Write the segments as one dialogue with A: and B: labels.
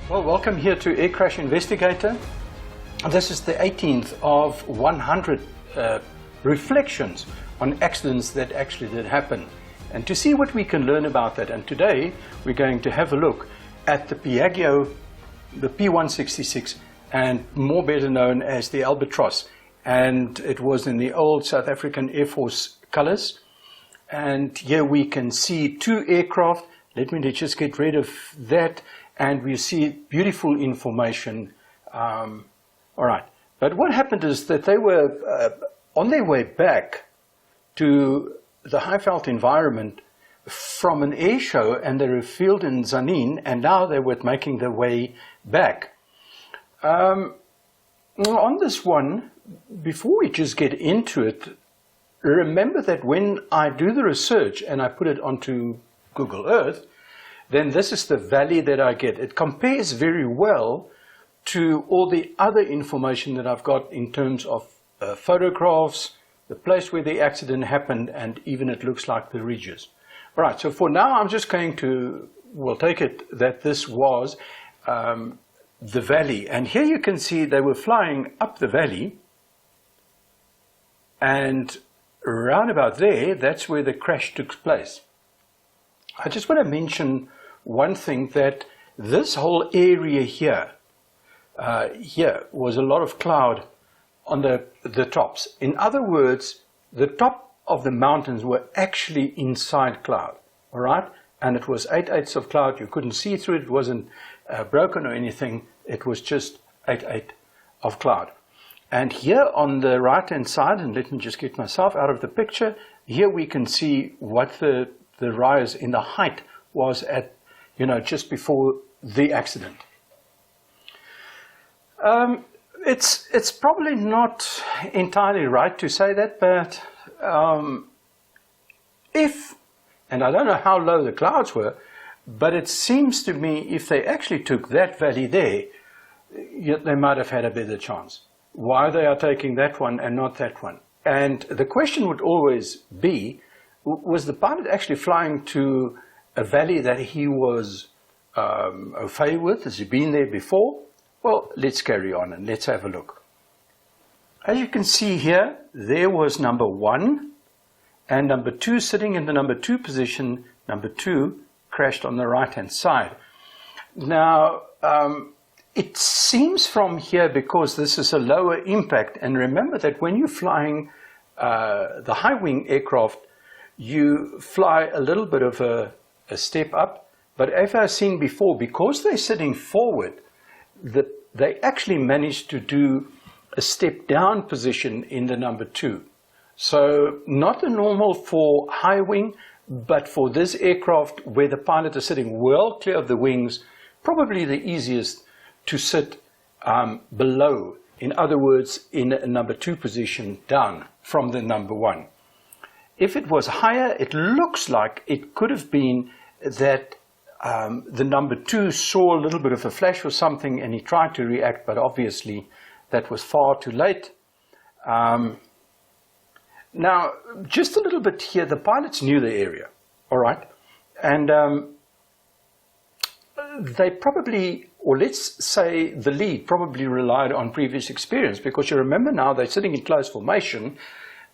A: Well, welcome here to Air Crash Investigator. This is the 18th of 100 reflections on accidents that actually did happen, and to see what we can learn about that. And today we're going to have a look at the Piaggio, the P166, and more better known as the Albatross. And it was in the old South African Air Force colors. And here we can see two aircraft. Let me just get rid of that. And we see beautiful information. All right. But what happened is that they were on their way back to the Highveld environment from an air show, and they were filmed in Zanin, and now they were making their way back. On this one, before we just get into it, remember that when I do the research and I put it onto Google Earth, then this is the valley that I get. It compares very well to all the other information that I've got in terms of photographs, the place where the accident happened, and even it looks like the ridges. All right, so for now I'm just going to, we'll take it that this was the valley. And here you can see they were flying up the valley, and around about there, that's where the crash took place. I just want to mention one thing, that this whole area here, was a lot of cloud on the tops. In other words, the top of the mountains were actually inside cloud, all right? And it was 8/8 of cloud. You couldn't see through it. It wasn't broken or anything. It was just 8/8 of cloud. And here on the right-hand side, and let me just get myself out of the picture, here we can see what the rise in the height was at, just before the accident. It's probably not entirely right to say that, but and I don't know how low the clouds were, but it seems to me if they actually took that valley there, they might have had a better chance. Why they are taking that one and not that one? And the question would always be, was the pilot actually flying to a valley that he was au fait with? Has he been there before? Well, let's carry on and let's have a look. As you can see here, there was number 1 and number 2 sitting in the number 2 position. Number 2 crashed on the right-hand side. Now, it seems from here, because this is a lower impact, and remember that when you're flying the high-wing aircraft, you fly a little bit of a step up, but as I've seen before, because they're sitting forward, they actually managed to do a step down position in the number 2. So not the normal for high wing, but for this aircraft where the pilot is sitting well clear of the wings, probably the easiest to sit below. In other words, in a number 2 position down from the number 1. If it was higher, it looks like it could have been that the number 2 saw a little bit of a flash or something and he tried to react, but obviously that was far too late. Now, just a little bit here, the pilots knew the area, all right? And they probably, or let's say the lead probably relied on previous experience, because you remember now they're sitting in close formation.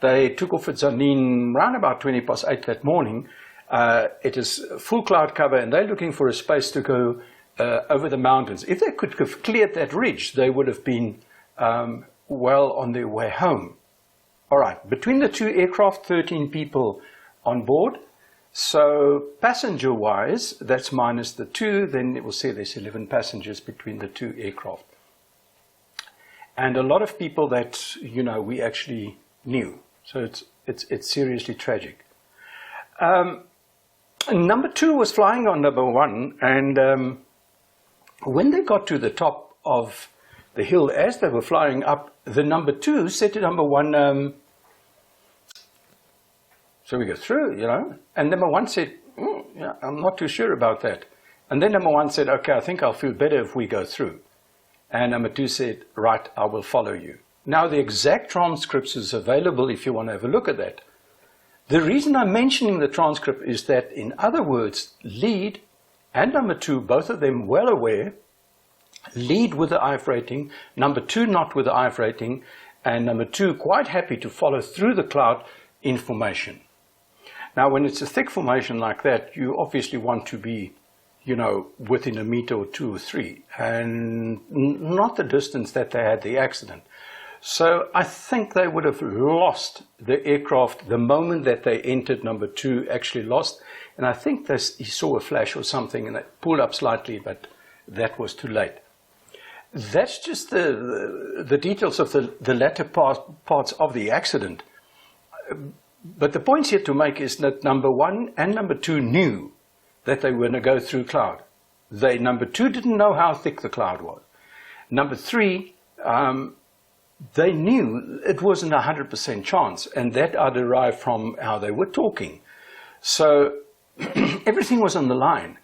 A: They took off at Zanin around about 8:20 that morning. It is full cloud cover, and they're looking for a space to go over the mountains. If they could have cleared that ridge, they would have been well on their way home. All right, between the two aircraft, 13 people on board. So passenger-wise, that's minus the 2, then it will say there's 11 passengers between the two aircraft. And a lot of people that, we actually knew. So it's seriously tragic. Number 2 was flying on number 1, and when they got to the top of the hill, as they were flying up, the number 2 said to number 1, so we go through, and number 1 said, I'm not too sure about that. And then number 1 said, okay, I think I'll feel better if we go through. And number 2 said, right, I will follow you. Now, the exact transcripts is available if you want to have a look at that. The reason I'm mentioning the transcript is that, in other words, lead and number 2, both of them well aware lead with the IF rating, number 2 not with the IF rating, and number 2 quite happy to follow through the cloud information. Now, when it's a thick formation like that, you obviously want to be, within a meter or 2 or 3, and not the distance that they had the accident. So I think they would have lost the aircraft the moment that they entered number 2, actually lost. And I think he saw a flash or something and they pulled up slightly, but that was too late. That's just the details of the latter parts of the accident. But the point here to make is that number 1 and number 2 knew that they were going to go through cloud. Number 2 didn't know how thick the cloud was. Number 3, they knew it wasn't 100% chance, and that I derived from how they were talking. So everything was on the line.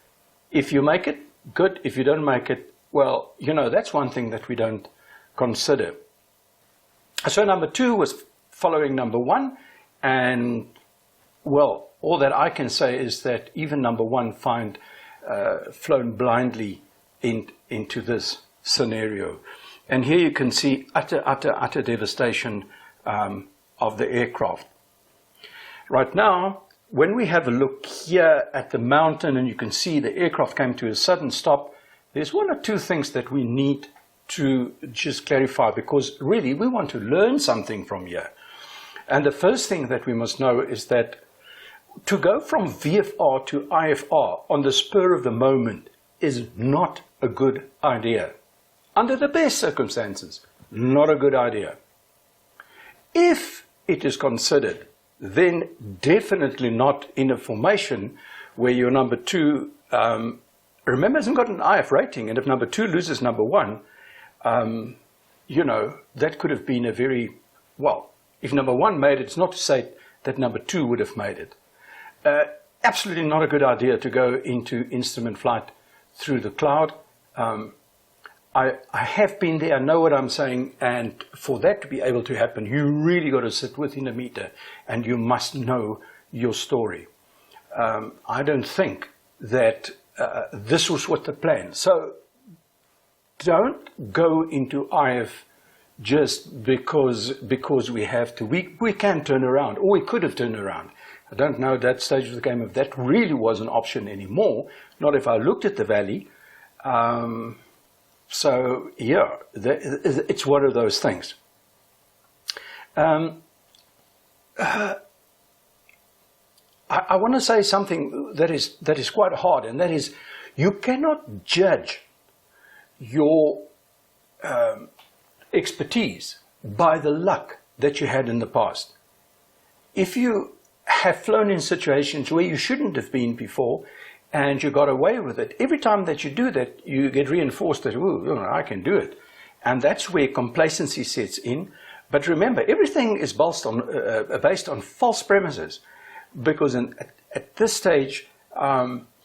A: If you make it, good. If you don't make it, well, that's one thing that we don't consider. So number 2 was following number 1, and, well, all that I can say is that even number 1 flown blindly into this scenario. And here you can see utter devastation of the aircraft. Right now, when we have a look here at the mountain and you can see the aircraft came to a sudden stop, there's 1 or 2 things that we need to just clarify, because really we want to learn something from here. And the first thing that we must know is that to go from VFR to IFR on the spur of the moment is not a good idea. Under the best circumstances, not a good idea. If it is considered, then definitely not in a formation where your number 2, remember, hasn't got an IF rating, and if number 2 loses number 1, that could have been a very, well, if number 1 made it, it's not to say that number 2 would have made it. Absolutely not a good idea to go into instrument flight through the cloud. I have been there, I know what I'm saying, and for that to be able to happen, you really got to sit within a meter, and you must know your story. I don't think that this was what the plan. So don't go into IF just because we have to. We can turn around, or we could have turned around. I don't know at that stage of the game if that really was an option anymore, not if I looked at the valley. So, yeah, it's one of those things. I want to say something that is quite hard, and that is, you cannot judge your expertise by the luck that you had in the past. If you have flown in situations where you shouldn't have been before, and you got away with it, every time that you do that, you get reinforced that, ooh, I can do it. And that's where complacency sets in. But remember, everything is based on false premises. Because at this stage,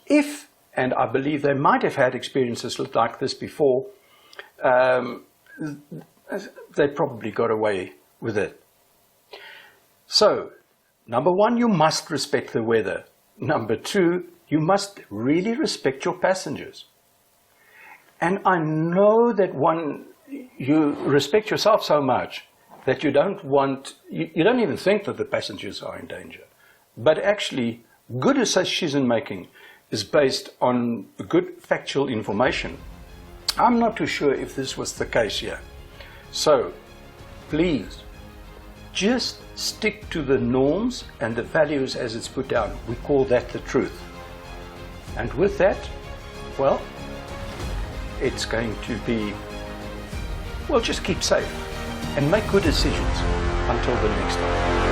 A: if, and I believe they might have had experiences like this before, they probably got away with it. So, number 1, you must respect the weather. Number 2, you must really respect your passengers. And I know that you respect yourself so much that you don't even think that the passengers are in danger. But actually, good decision making is based on good factual information. I'm not too sure if this was the case here. So, please, just stick to the norms and the values as it's put down. We call that the truth. And with that, well, it's going to be, well, just keep safe and make good decisions until the next time.